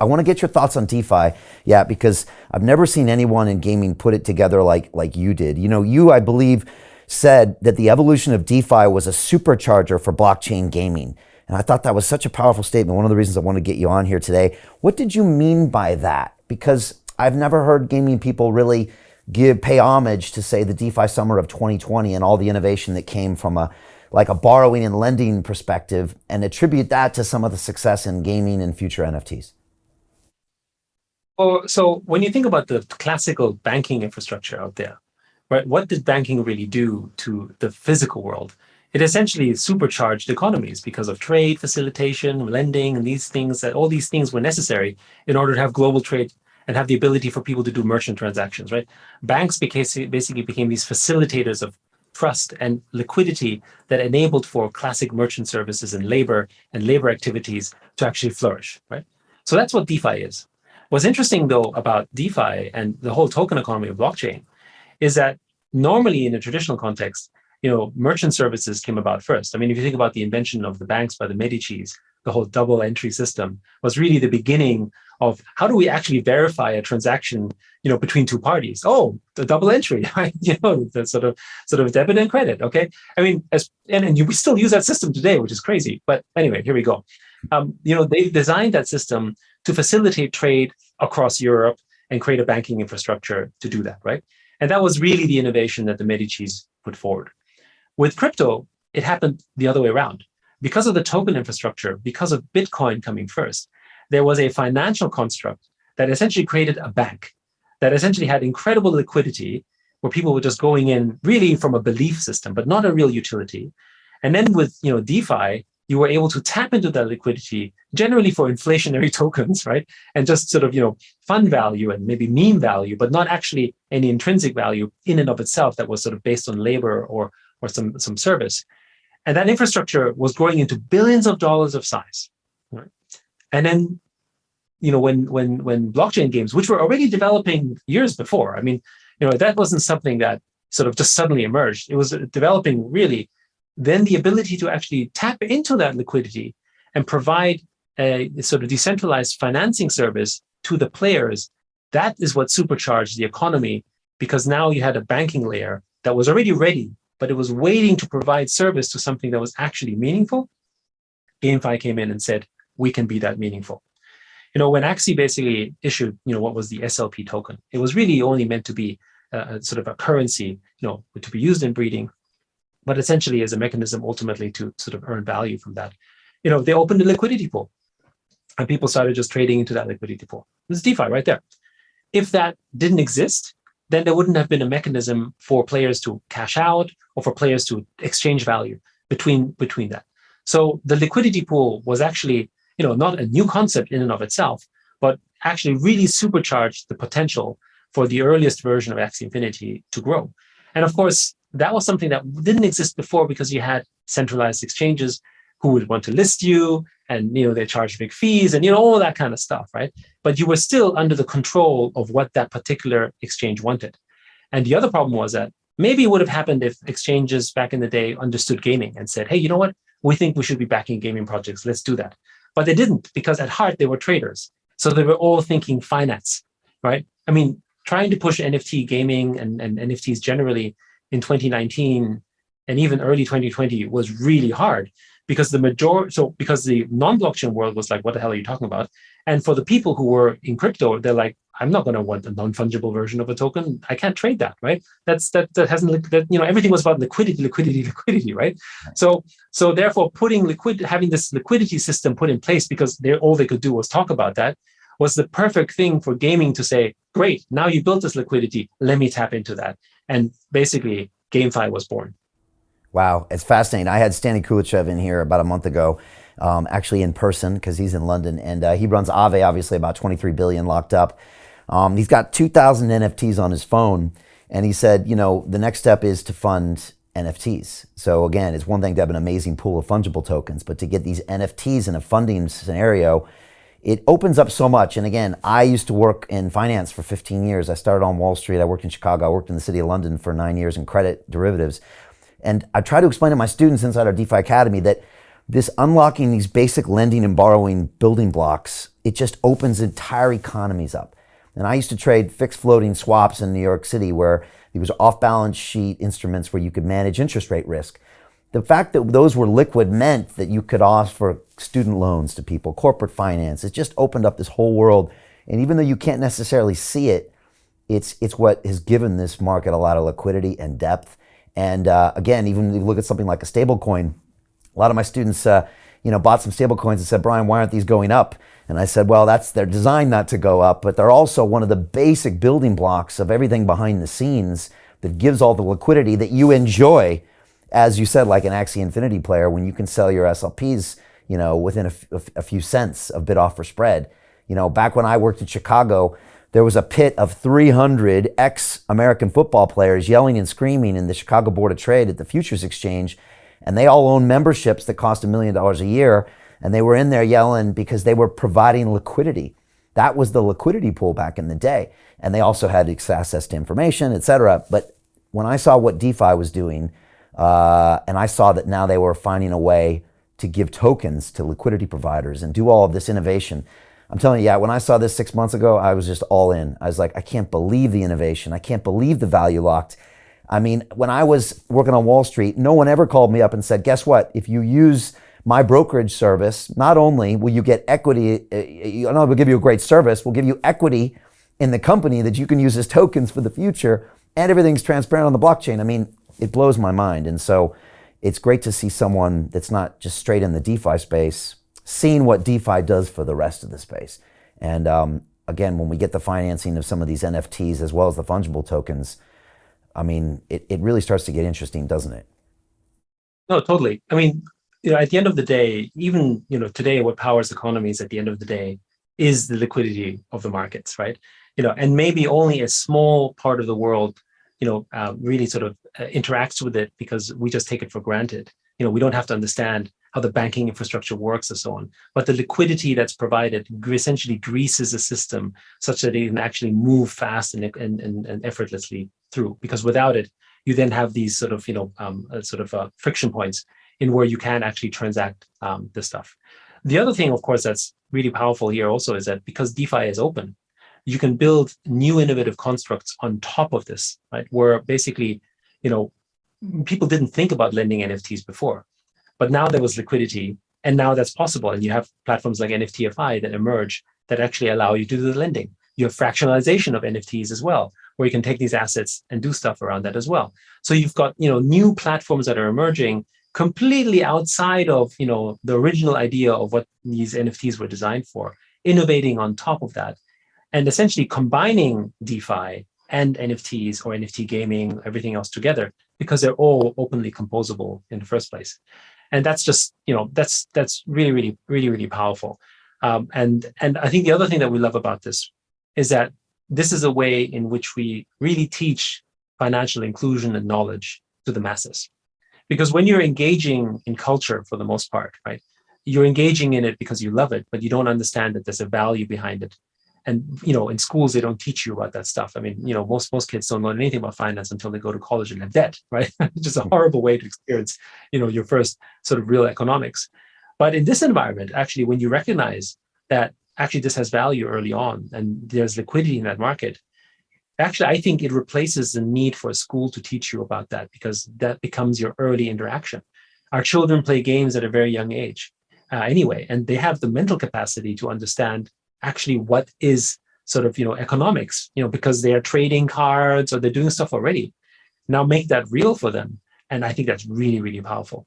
I want to get your thoughts on DeFi, yeah, because I've never seen anyone in gaming put it together like you did. You, I believe, said that the evolution of DeFi was a supercharger for blockchain gaming. And I thought that was such a powerful statement. One of the reasons I want to get you on here today. What did you mean by that? Because I've never heard gaming people really pay homage to, say, the DeFi summer of 2020 and all the innovation that came from a borrowing and lending perspective, and attribute that to some of the success in gaming and future NFTs. Well, so when you think about the classical banking infrastructure out there, right, what did banking really do to the physical world? It essentially supercharged economies because of trade facilitation, lending, and all these things were necessary in order to have global trade and have the ability for people to do merchant transactions, right? Banks basically became these facilitators of trust and liquidity that enabled for classic merchant services and labor activities to actually flourish, right? So that's what DeFi is. What's interesting, though, about DeFi and the whole token economy of blockchain is that normally in a traditional context, merchant services came about first. I mean, if you think about the invention of the banks by the Medicis, the whole double entry system was really the beginning of how do we actually verify a transaction, between two parties? Oh, the double entry, right? The sort of debit and credit. Okay, I mean, we still use that system today, which is crazy. But anyway, here we go. They designed that system to facilitate trade across Europe and create a banking infrastructure to do that, right? And that was really the innovation that the Medicis put forward. With crypto, it happened the other way around. Because of the token infrastructure, because of Bitcoin coming first, there was a financial construct that essentially created a bank that essentially had incredible liquidity, where people were just going in really from a belief system, but not a real utility. And then with DeFi, you were able to tap into that liquidity generally for inflationary tokens, right? And just sort of fund value and maybe meme value, but not actually any intrinsic value in and of itself that was sort of based on labor or some service. And that infrastructure was growing into billions of dollars of size, right? And then, when blockchain games, which were already developing years before, I mean, that wasn't something that sort of just suddenly emerged. It was developing really. Then the ability to actually tap into that liquidity and provide a sort of decentralized financing service to the players, that is what supercharged the economy, because now you had a banking layer that was already ready, but it was waiting to provide service to something that was actually meaningful. GameFi came in and said, we can be that meaningful. When Axie basically issued, what was the SLP token, it was really only meant to be a sort of a currency, to be used in breeding, but essentially as a mechanism ultimately to sort of earn value from that. They opened a liquidity pool and people started just trading into that liquidity pool. It's DeFi right there. If that didn't exist, then there wouldn't have been a mechanism for players to cash out or for players to exchange value between that. So the liquidity pool was actually, not a new concept in and of itself, but actually really supercharged the potential for the earliest version of Axie Infinity to grow. And of course, that was something that didn't exist before because you had centralized exchanges who would want to list you and, they charge big fees and, all that kind of stuff, right? But you were still under the control of what that particular exchange wanted. And the other problem was that maybe it would have happened if exchanges back in the day understood gaming and said, hey, you know what? We think we should be backing gaming projects. Let's do that. But they didn't, because at heart, they were traders. So they were all thinking finance, right? I mean, trying to push NFT gaming and NFTs generally in 2019 and even early 2020 was really hard because because the non-blockchain world was like, what the hell are you talking about? And for the people who were in crypto, they're like, I'm not going to want a non-fungible version of a token. I can't trade that, right? Everything was about liquidity, right? So therefore, having this liquidity system put in place because all they could do was talk about that was the perfect thing for gaming to say, great, now you built this liquidity, let me tap into that. And basically, GameFi was born. Wow, it's fascinating. I had Stanley Kulichev in here about a month ago, actually in person because he's in London, and he runs Aave, obviously about 23 billion locked up. He's got 2,000 NFTs on his phone, and he said, the next step is to fund NFTs. So again, it's one thing to have an amazing pool of fungible tokens, but to get these NFTs in a funding scenario, it opens up so much. And again, I used to work in finance for 15 years. I started on Wall Street. I worked in Chicago. I worked in the city of London for 9 years in credit derivatives. And I try to explain to my students inside our DeFi Academy that this unlocking these basic lending and borrowing building blocks it just opens entire economies up. And I used to trade fixed floating swaps in New York City where there was off-balance sheet instruments where you could manage interest rate risk. The fact that those were liquid meant that you could offer student loans to people, corporate finance. It just opened up this whole world. And even though you can't necessarily see it, it's what has given this market a lot of liquidity and depth. And again, even if you look at something like a stable coin, a lot of my students bought some stable coins and said, Brian, why aren't these going up? And I said, well, they're designed not to go up, but they're also one of the basic building blocks of everything behind the scenes that gives all the liquidity that you enjoy, as you said, like an Axie Infinity player, when you can sell your SLPs, within a few cents of bid offer spread. Back when I worked in Chicago, there was a pit of 300 ex-American football players yelling and screaming in the Chicago Board of Trade at the Futures Exchange, and they all owned memberships that cost $1 million a year. And they were in there yelling because they were providing liquidity. That was the liquidity pool back in the day. And they also had access to information, et cetera. But when I saw what DeFi was doing, and I saw that now they were finding a way to give tokens to liquidity providers and do all of this innovation, I'm telling you, when I saw this 6 months ago, I was just all in. I was like, I can't believe the innovation. I can't believe the value locked. I mean, when I was working on Wall Street, no one ever called me up and said, guess what? If you use my brokerage service, not only will you get equity, we'll give you a great service, we'll give you equity in the company that you can use as tokens for the future, and everything's transparent on the blockchain. I mean, it blows my mind. And so it's great to see someone that's not just straight in the DeFi space, seeing what DeFi does for the rest of the space. And again, when we get the financing of some of these NFTs as well as the fungible tokens, I mean, it really starts to get interesting, doesn't it? No, totally. I mean, at the end of the day, even, today, what powers economies at the end of the day is the liquidity of the markets, right? And maybe only a small part of the world, really sort of interacts with it because we just take it for granted. We don't have to understand how the banking infrastructure works and so on. But the liquidity that's provided essentially greases the system such that it can actually move fast and effortlessly through. Because without it, you then have these sort of, friction points in where you can actually transact this stuff. The other thing, of course, that's really powerful here also is that because DeFi is open, you can build new innovative constructs on top of this, right? Where basically, people didn't think about lending NFTs before, but now there was liquidity and now that's possible. And you have platforms like NFTFI that emerge that actually allow you to do the lending. You have fractionalization of NFTs as well, where you can take these assets and do stuff around that as well. So you've got, new platforms that are emerging completely outside of, the original idea of what these NFTs were designed for, innovating on top of that, and essentially combining DeFi and NFTs or NFT gaming, everything else together, because they're all openly composable in the first place. And that's just, that's really, really, really, really powerful. And I think the other thing that we love about this is that this is a way in which we really teach financial inclusion and knowledge to the masses. Because when you're engaging in culture, for the most part, right, you're engaging in it because you love it, but you don't understand that there's a value behind it. And, in schools, they don't teach you about that stuff. I mean, most kids don't know anything about finance until they go to college and have debt, right? It's just a horrible way to experience, your first sort of real economics. But in this environment, actually, when you recognize that actually this has value early on and there's liquidity in that market, actually, I think it replaces the need for a school to teach you about that because that becomes your early interaction. Our children play games at a very young age anyway, and they have the mental capacity to understand actually what is sort of, economics, because they are trading cards or they're doing stuff already. Now make that real for them. And I think that's really, really powerful.